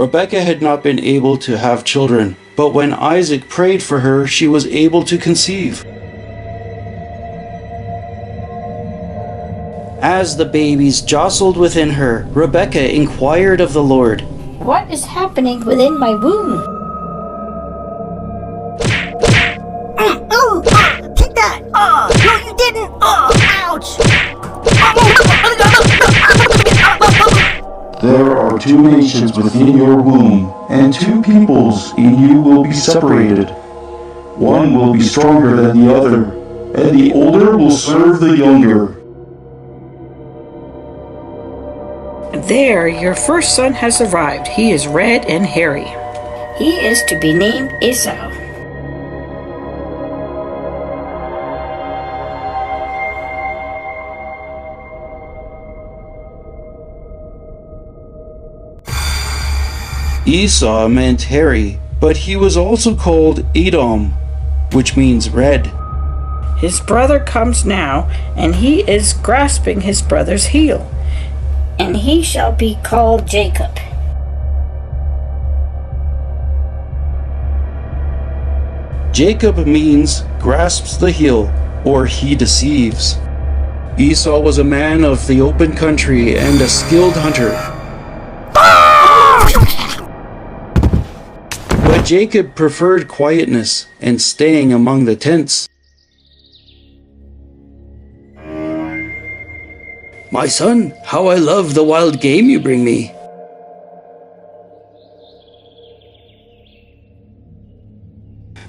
Rebekah had not been able to have children, but when Isaac prayed for her, she was able to conceive. As the babies jostled within her, Rebekah inquired of the Lord, "What is happening within my womb?" Take that! No, you didn't! Ouch! There are 2 nations within your womb, and 2 peoples in you will be separated. One will be stronger than the other, and the older will serve the younger. There, your first son has arrived. He is red and hairy. He is to be named Esau. Esau meant hairy, but he was also called Edom, which means red. His brother comes now, and he is grasping his brother's heel. And he shall be called Jacob. Jacob means grasps the heel, or he deceives. Esau was a man of the open country and a skilled hunter. But Jacob preferred quietness and staying among the tents. "My son, how I love the wild game you bring me."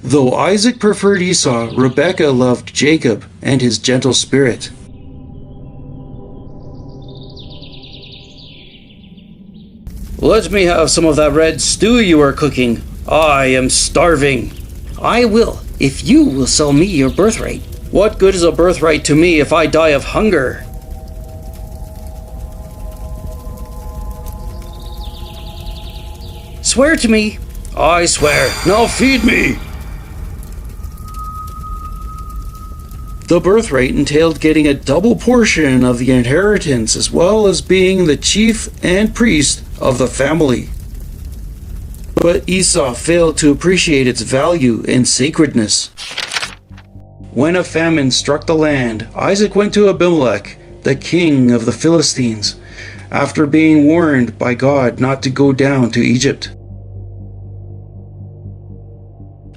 Though Isaac preferred Esau, Rebekah loved Jacob and his gentle spirit. "Let me have some of that red stew you are cooking. I am starving." I will, if you will sell me your birthright. "What good is a birthright to me if I die of hunger?" Swear to me. "I swear. Now feed me." The birthright entailed getting a double portion of the inheritance as well as being the chief and priest of the family. But Esau failed to appreciate its value and sacredness. When a famine struck the land, Isaac went to Abimelech, the king of the Philistines, after being warned by God not to go down to Egypt.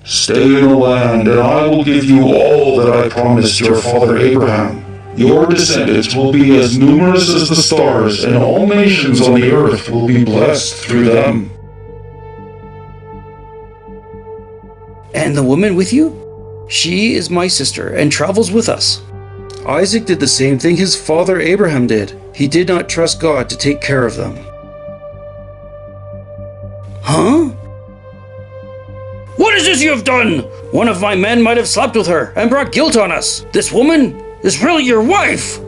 "Stay in the land, and I will give you all that I promised your father Abraham. Your descendants will be as numerous as the stars, and all nations on the earth will be blessed through them." "And the woman with you? She is my sister and travels with us." Isaac did the same thing his father Abraham did. He did not trust God to take care of them. "Huh? What is this you have done? One of my men might have slept with her and brought guilt on us. This woman is really your wife."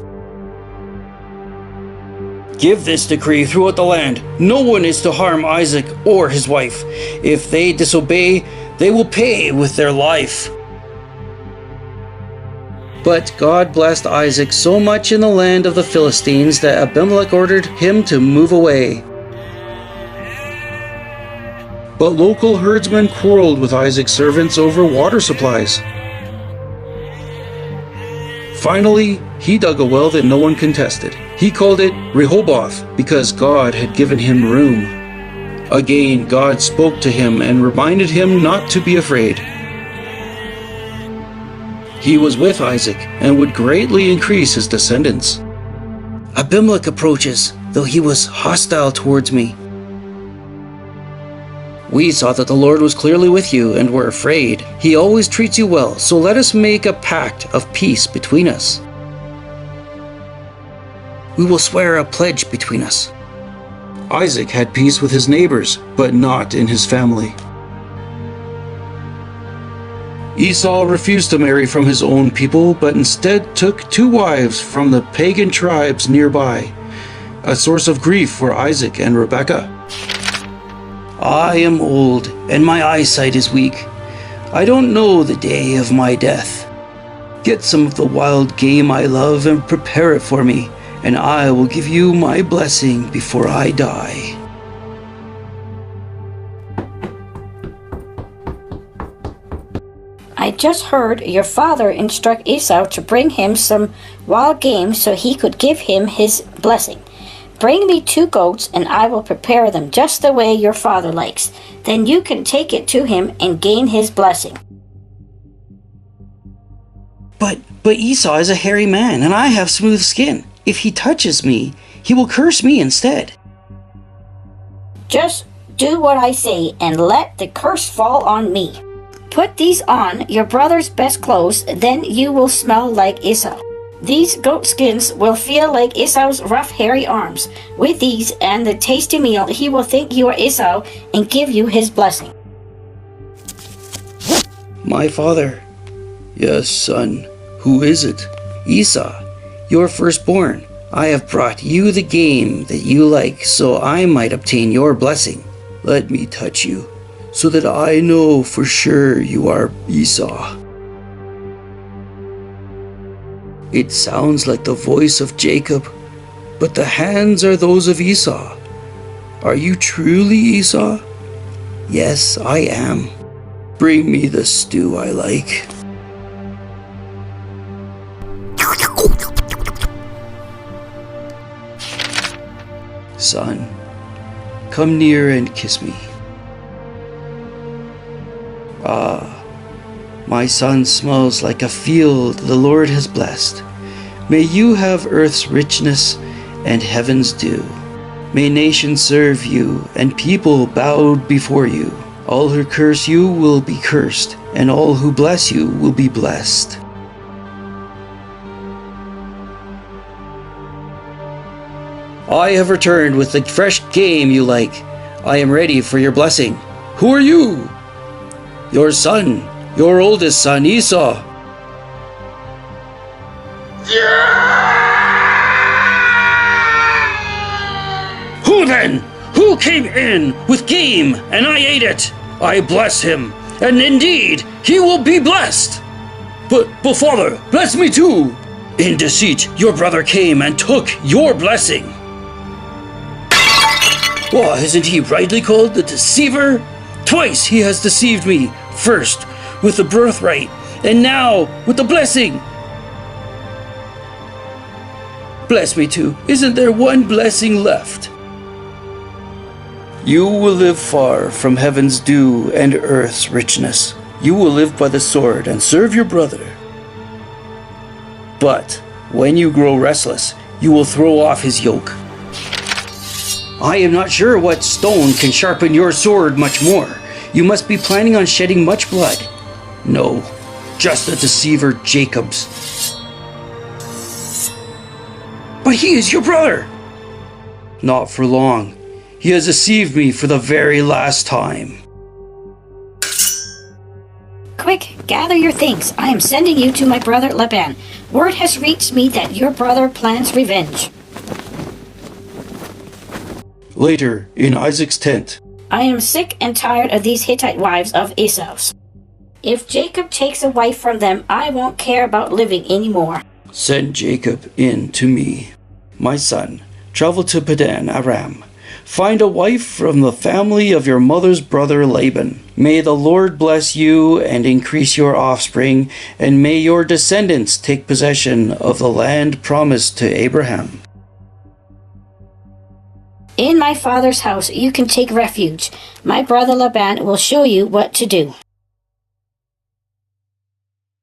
"Give this decree throughout the land. No one is to harm Isaac or his wife. If they disobey, they will pay with their life." But God blessed Isaac so much in the land of the Philistines that Abimelech ordered him to move away. But local herdsmen quarreled with Isaac's servants over water supplies. Finally, he dug a well that no one contested. He called it Rehoboth because God had given him room. Again, God spoke to him and reminded him not to be afraid. He was with Isaac and would greatly increase his descendants. "Abimelech approaches, though he was hostile towards me. We saw that the Lord was clearly with you and were afraid. He always treats you well, so let us make a pact of peace between us. We will swear a pledge between us." Isaac had peace with his neighbors, but not in his family. Esau refused to marry from his own people, but instead took 2 wives from the pagan tribes nearby, a source of grief for Isaac and Rebekah. "I am old, and my eyesight is weak. I don't know the day of my death. Get some of the wild game I love and prepare it for me, and I will give you my blessing before I die." just heard your father instruct Esau to bring him some wild game so he could give him his blessing. Bring me 2 goats, and I will prepare them just the way your father likes. Then you can take it to him and gain his blessing. But Esau is a hairy man, and I have smooth skin. If he touches me, he will curse me instead. Just do what I say, and let the curse fall on me. Put these on, your brother's best clothes, then you will smell like Esau. These goat skins will feel like Esau's rough, hairy arms. With these and the tasty meal, he will think you are Esau and give you his blessing. My father. Yes, son. Who is it? Esau, your firstborn. I have brought you the game that you like, so I might obtain your blessing. Let me touch you, so that I know for sure you are Esau. It sounds like the voice of Jacob, but the hands are those of Esau. Are you truly Esau? Yes, I am. Bring me the stew I like. Son, come near and kiss me. Ah, my son smells like a field the Lord has blessed. May you have earth's richness and heaven's dew. May nations serve you and people bow before you. All who curse you will be cursed, and all who bless you will be blessed. I have returned with the fresh game you like. I am ready for your blessing. Who are you? Your son, your oldest son, Esau. Who then? Who came in with game and I ate it? I bless him, and indeed he will be blessed. But father, bless me too. In deceit, your brother came and took your blessing. Why, isn't he rightly called the deceiver? Twice he has deceived me, first with the birthright, and now with the blessing. Bless me too. Isn't there one blessing left? You will live far from heaven's dew and earth's richness. You will live by the sword and serve your brother. But when you grow restless, you will throw off his yoke. I am not sure what stone can sharpen your sword much more. You must be planning on shedding much blood. No, just the deceiver Jacob's. But he is your brother. Not for long. He has deceived me for the very last time. Quick, gather your things. I am sending you to my brother Laban. Word has reached me that your brother plans revenge. Later, in Isaac's tent. I am sick and tired of these Hittite wives of Esau's. If Jacob takes a wife from them, I won't care about living anymore. Send Jacob in to me. My son, travel to Padan Aram. Find a wife from the family of your mother's brother Laban. May the Lord bless you and increase your offspring, and may your descendants take possession of the land promised to Abraham. In my father's house you can take refuge. My brother Laban will show you what to do.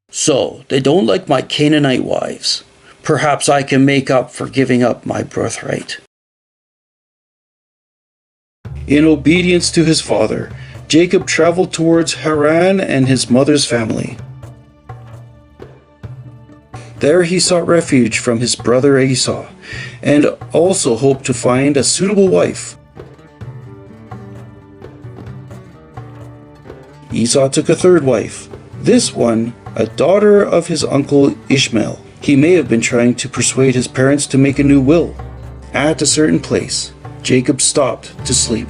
So, they don't like my Canaanite wives. Perhaps I can make up for giving up my birthright. In obedience to his father, Jacob traveled towards Haran and his mother's family. There he sought refuge from his brother Esau, and also hoped to find a suitable wife. Esau took a third wife, this one a daughter of his uncle Ishmael. He may have been trying to persuade his parents to make a new will. At a certain place, Jacob stopped to sleep,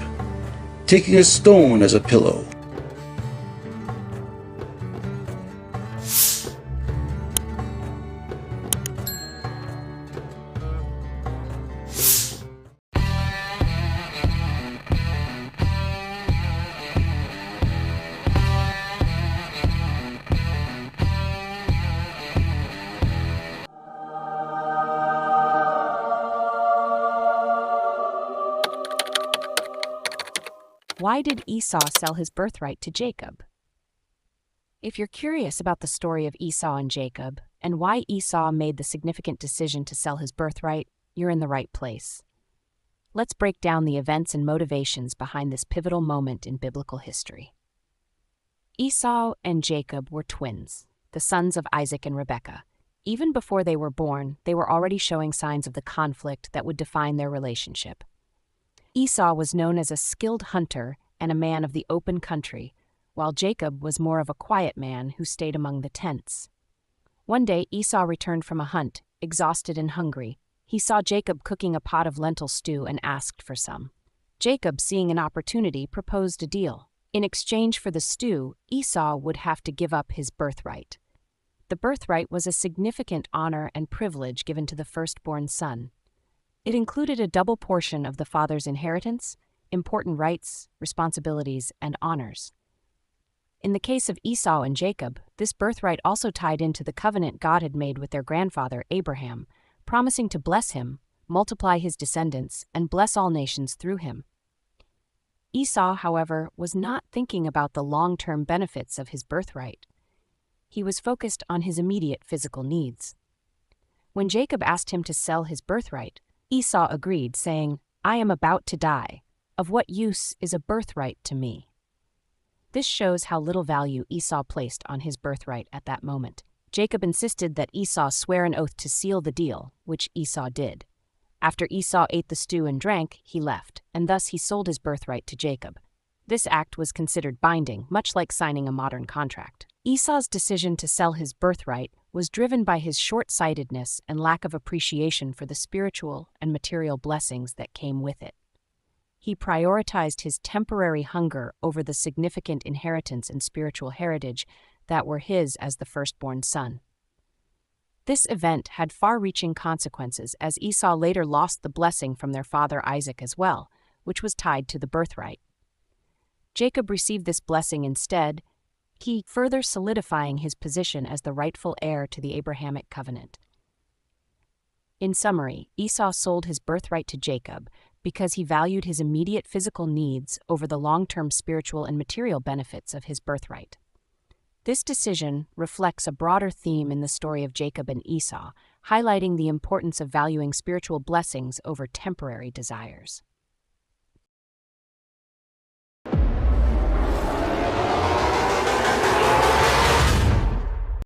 taking a stone as a pillow. Why did Esau sell his birthright to Jacob? If you're curious about the story of Esau and Jacob, and why Esau made the significant decision to sell his birthright, you're in the right place. Let's break down the events and motivations behind this pivotal moment in biblical history. Esau and Jacob were twins, the sons of Isaac and Rebekah. Even before they were born, they were already showing signs of the conflict that would define their relationship. Esau was known as a skilled hunter and a man of the open country, while Jacob was more of a quiet man who stayed among the tents. One day, Esau returned from a hunt, exhausted and hungry. He saw Jacob cooking a pot of lentil stew and asked for some. Jacob, seeing an opportunity, proposed a deal. In exchange for the stew, Esau would have to give up his birthright. The birthright was a significant honor and privilege given to the firstborn son. It included a double portion of the father's inheritance, important rights, responsibilities, and honors. In the case of Esau and Jacob, this birthright also tied into the covenant God had made with their grandfather Abraham, promising to bless him, multiply his descendants, and bless all nations through him. Esau, however, was not thinking about the long-term benefits of his birthright. He was focused on his immediate physical needs. When Jacob asked him to sell his birthright, Esau agreed, saying, "I am about to die. Of what use is a birthright to me?" This shows how little value Esau placed on his birthright at that moment. Jacob insisted that Esau swear an oath to seal the deal, which Esau did. After Esau ate the stew and drank, he left, and thus he sold his birthright to Jacob. This act was considered binding, much like signing a modern contract. Esau's decision to sell his birthright was driven by his short-sightedness and lack of appreciation for the spiritual and material blessings that came with it. He prioritized his temporary hunger over the significant inheritance and spiritual heritage that were his as the firstborn son. This event had far-reaching consequences, as Esau later lost the blessing from their father Isaac as well, which was tied to the birthright. Jacob received this blessing instead, he further solidifying his position as the rightful heir to the Abrahamic covenant. In summary, Esau sold his birthright to Jacob because he valued his immediate physical needs over the long-term spiritual and material benefits of his birthright. This decision reflects a broader theme in the story of Jacob and Esau, highlighting the importance of valuing spiritual blessings over temporary desires.